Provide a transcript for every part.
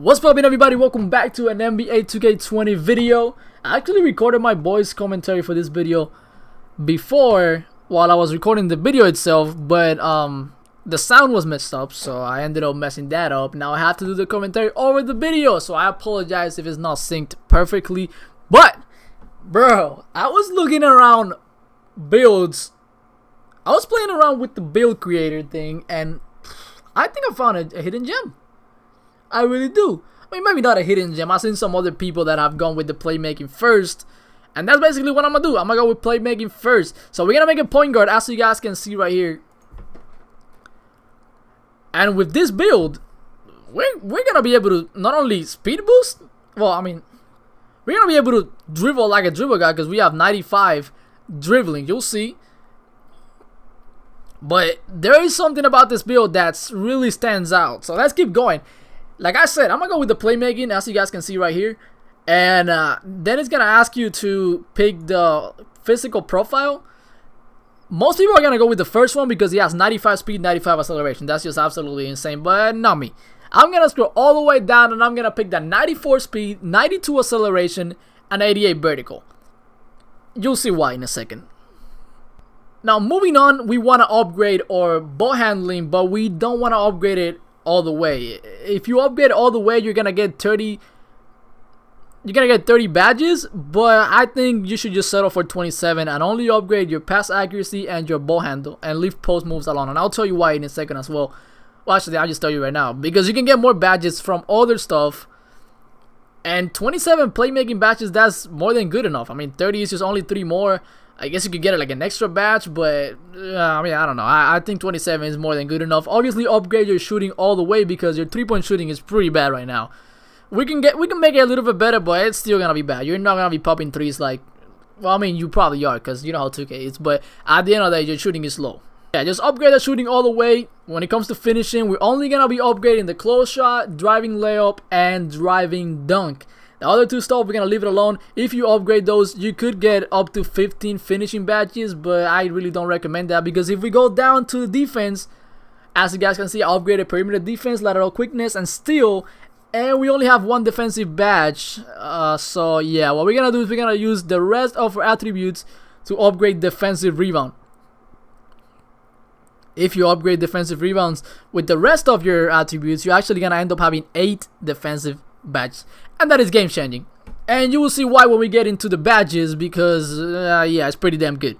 What's poppin', everybody? Welcome back to an NBA 2K20 video. I actually recorded my voice commentary for this video before while I was recording the video itself, but the sound was messed up, so I ended up messing that up. Now I have to do the commentary over the video, so I apologize if it's not synced perfectly. But bro, I was looking around builds. I was playing around with the build creator thing, and I think I found a hidden gem. I really do. I mean, maybe not a hidden gem. I've seen some other people that have gone with the playmaking first, and that's basically what I'm gonna do. I'm gonna go with playmaking first. So we're gonna make a point guard, as you guys can see right here. And with this build, we're gonna be able to not only speed boost. Well, I mean, we're gonna be able to dribble like a dribble guy because we have 95 dribbling. You'll see. But there is something about this build that really stands out. So let's keep going. Like I said, I'm going to go with the playmaking, as you guys can see right here. And then it's going to ask you to pick the physical profile. Most people are going to go with the first one because he has 95 speed, 95 acceleration. That's just absolutely insane, but not me. I'm going to scroll all the way down and I'm going to pick the 94 speed, 92 acceleration, and 88 vertical. You'll see why in a second. Now, moving on, we want to upgrade our ball handling, but we don't want to upgrade it all the way. If you upgrade all the way, you're gonna get 30 badges, but I think you should just settle for 27 and only upgrade your pass accuracy and your ball handle and leave post moves alone. And I'll tell you why in a second as well. Well, actually, I'll just tell you right now, because you can get more badges from other stuff, and 27 playmaking badges, that's more than good enough. I mean, 30 is just only 3 more. I guess you could get it like an extra badge, but I mean, I don't know. I think 27 is more than good enough. Obviously, upgrade your shooting all the way because your 3-point shooting is pretty bad right now. We can make it a little bit better, but it's still gonna be bad. You're not gonna be popping threes like, well, I mean, you probably are because you know how 2K is. But at the end of the day, your shooting is low. Yeah, just upgrade the shooting all the way. When it comes to finishing, we're only gonna be upgrading the close shot, driving layup, and driving dunk. The other two stuff, we're going to leave it alone. If you upgrade those, you could get up to 15 finishing badges, but I really don't recommend that because if we go down to the defense, as you guys can see, I upgraded perimeter defense, lateral quickness, and steal, and we only have 1 defensive badge. So yeah, what we're going to do is we're going to use the rest of our attributes to upgrade defensive rebound. If you upgrade defensive rebounds with the rest of your attributes, you're actually going to end up having 8 defensive badges. And that is game changing, and you will see why when we get into the badges because yeah, it's pretty damn good.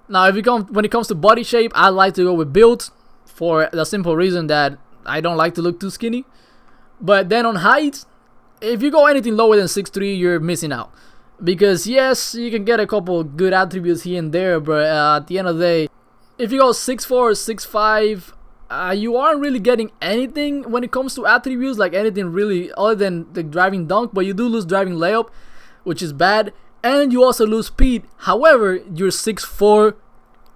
Now when it comes to body shape, I like to go with build for the simple reason that I don't like to look too skinny. But then on height, if you go anything lower than 6'3", you're missing out, because yes, you can get a couple good attributes here and there, but at the end of the day, if you go 6'4" or 6'5", you aren't really getting anything when it comes to attributes, like anything really other than the driving dunk, but you do lose driving layup, which is bad, and you also lose speed. However, you're 6'4"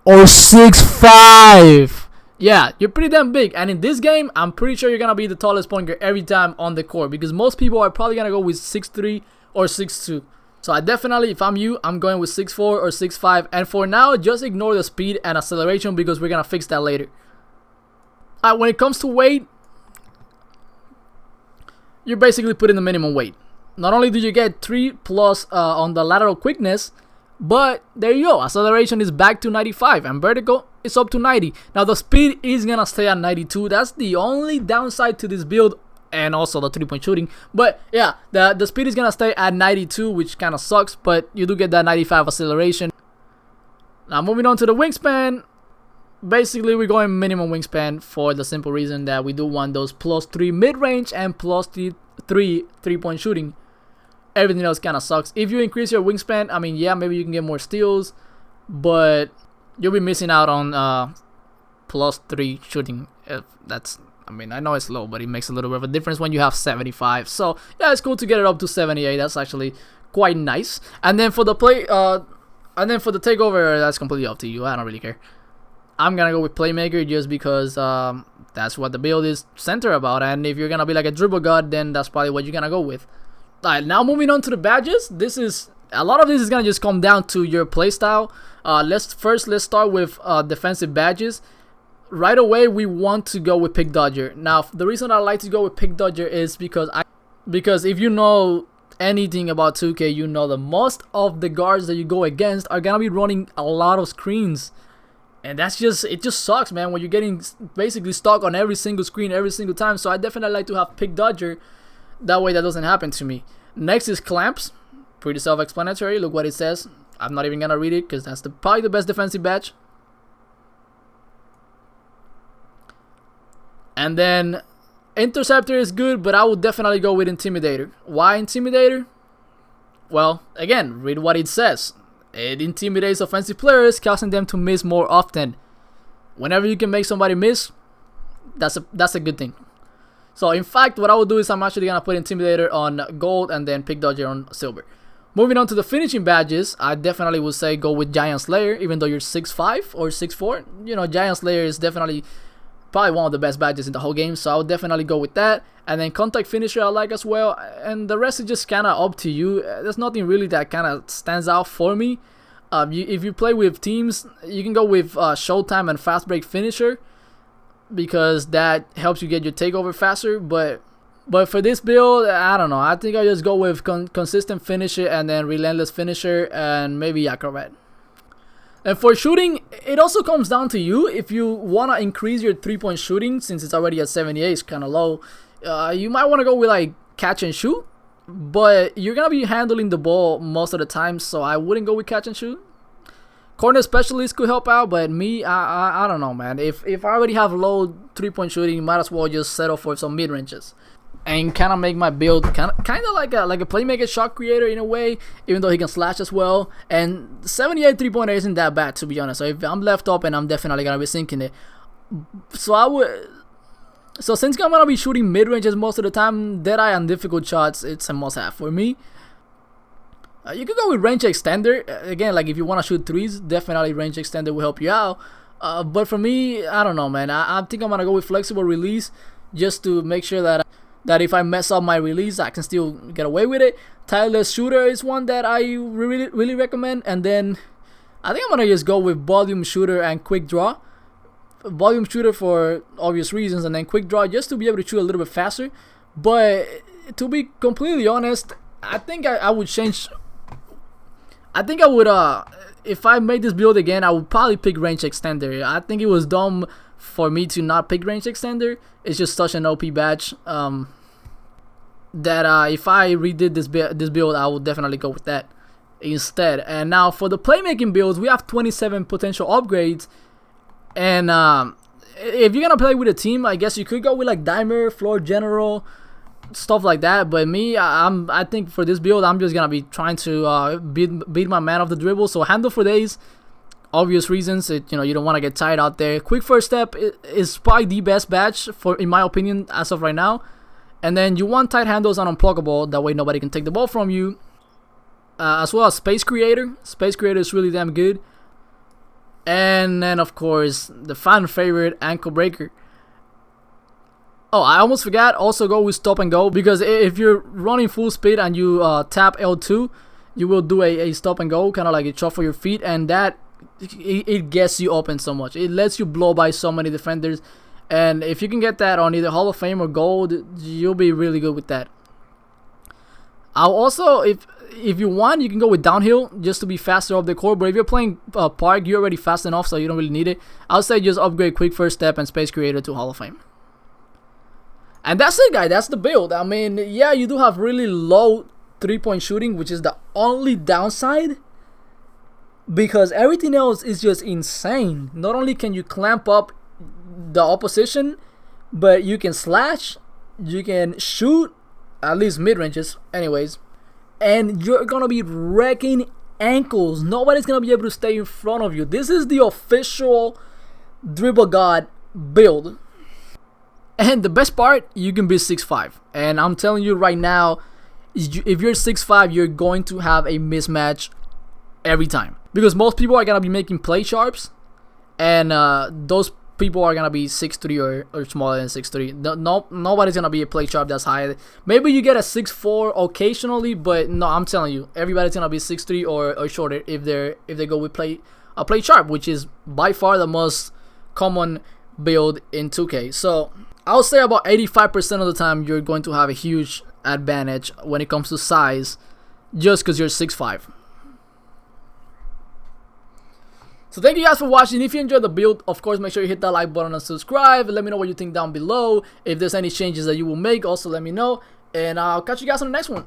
or 6'5". Yeah, you're pretty damn big, and in this game, I'm pretty sure you're gonna be the tallest point guard every time on the court because most people are probably gonna go with 6'3" or 6'2". So I definitely, if I'm you, I'm going with 6'4" or 6'5", and for now, just ignore the speed and acceleration because we're gonna fix that later. When it comes to weight, you're basically putting the minimum weight. Not only do you get 3+ on the lateral quickness, but there you go. Acceleration is back to 95 and vertical is up to 90. Now the speed is gonna stay at 92. That's the only downside to this build, and also the 3-point shooting. But yeah, the speed is gonna stay at 92, which kind of sucks, but you do get that 95 acceleration. Now moving on to the wingspan. Basically, we're going minimum wingspan for the simple reason that we do want those +3 mid-range and +3 3-point shooting. Everything else kind of sucks. If you increase your wingspan, I mean, yeah, maybe you can get more steals, but you'll be missing out on +3 shooting. If that's, I mean, I know it's low, but it makes a little bit of a difference when you have 75. So yeah, it's cool to get it up to 78. That's actually quite nice. And then for the takeover, that's completely up to you. I don't really care. I'm gonna go with playmaker just because that's what the build is centered about, and if you're gonna be like a dribble god, then that's probably what you're gonna go with. Alright, now moving on to the badges. A lot of this is gonna just come down to your playstyle. Let's start with defensive badges. right away we want to go with pick dodger. Now the reason I like to go with pick dodger is because if you know anything about 2K, you know that most of the guards that you go against are gonna be running a lot of screens, and it just sucks, man, when you're getting basically stuck on every single screen every single time. So I definitely like to have pick dodger, that way that doesn't happen to me. Next is clamps, pretty self-explanatory. Look what it says. I'm not even gonna read it because that's probably the best defensive badge. And then interceptor is good, but I would definitely go with intimidator. Why intimidator? Well, again, read what it says. It intimidates offensive players, causing them to miss more often. Whenever you can make somebody miss, that's a good thing. So in fact, what I will do is I'm actually gonna put intimidator on gold and then pick dodger on silver. Moving on to the finishing badges, I definitely would say go with Giant Slayer, even though you're 6'5 or 6'4. You know, Giant Slayer is definitely probably one of the best badges in the whole game, so I would definitely go with that. And then contact finisher I like as well, and the rest is just kind of up to you. There's nothing really that kind of stands out for me. If you play with teams, you can go with showtime and fast break finisher, because that helps you get your takeover faster. But for this build, I don't know, I think I'll just go with consistent finisher and then relentless finisher and maybe accurate. And for shooting, it also comes down to you. If you want to increase your 3-point shooting, since it's already at 78, it's kind of low, you might want to go with like catch and shoot, but you're going to be handling the ball most of the time, so I wouldn't go with catch and shoot. Corner specialist could help out, but me, I don't know, man. If I already have low 3-point shooting, might as well just settle for some mid-ranges and kind of make my build kind of like a playmaker shot creator in a way, even though he can slash as well. And 78 3-pointer isn't that bad, to be honest. So if I'm left open, I'm definitely gonna be sinking it. So since I'm gonna be shooting mid ranges most of the time, Deadeye and difficult shots, it's a must-have for me. You could go with range extender again. Like if you want to shoot threes, definitely range extender will help you out. But for me, I don't know, man. I think I'm gonna go with flexible release, just to make sure that if I mess up my release, I can still get away with it. Tireless shooter is one that I really recommend. And then I think I'm gonna just go with volume shooter and quick draw. Volume shooter for obvious reasons, and then quick draw just to be able to shoot a little bit faster. But to be completely honest, I think I would change. I think I would if I made this build again, I would probably pick range extender. I think it was dumb for me to not pick range extender. It's just such an OP badge that if I redid this build, I would definitely go with that instead. And now for the playmaking builds, we have 27 potential upgrades. And if you're gonna play with a team, I guess you could go with like Dimer, Floor General, stuff like that. But me, I think for this build, I'm just gonna be trying to beat my man off the dribble. So handle for days. Obvious reasons, you don't want to get tired out there. Quick first step is probably the best badge in my opinion as of right now. And then you want tight handles and unpluggable, that way nobody can take the ball from you. As well as space creator. Space creator is really damn good. And then of course the fan favorite, ankle breaker. Oh, I almost forgot. Also go with stop and go, because if you're running full speed and you tap L2, you will do a stop and go, kind of like a shuffle your feet, and that it gets you open so much. It lets you blow by so many defenders, and if you can get that on either Hall of Fame or gold, you'll be really good with that. I'll also, if you want, you can go with downhill just to be faster up the court, but if you're playing park, you're already fast enough, so you don't really need it. I'll say just upgrade quick first step and space creator to Hall of Fame. And that's it, guys. That's the build. I mean, yeah, you do have really low 3-point shooting, which is the only downside, because everything else is just insane. Not only can you clamp up the opposition, but you can slash, you can shoot, at least mid-ranges anyways, and you're gonna be wrecking ankles. Nobody's gonna be able to stay in front of you. This is the official Dribble God build. And the best part, you can be 6'5", and I'm telling you right now, if you're 6'5", you're going to have a mismatch every time, because most people are gonna be making play sharps, and those people are gonna be 6'3" or smaller than 6'3". Nobody's gonna be a play sharp that's high. Maybe you get a 6'4" occasionally, but no, I'm telling you, everybody's gonna be 6'3" or shorter if they go with play sharp, which is by far the most common build in 2K. So I would say about 85% of the time you're going to have a huge advantage when it comes to size, just because you're 6'5". So thank you guys for watching. If you enjoyed the build, of course, make sure you hit that like button and subscribe. Let me know what you think down below. If there's any changes that you will make, also let me know. And I'll catch you guys on the next one.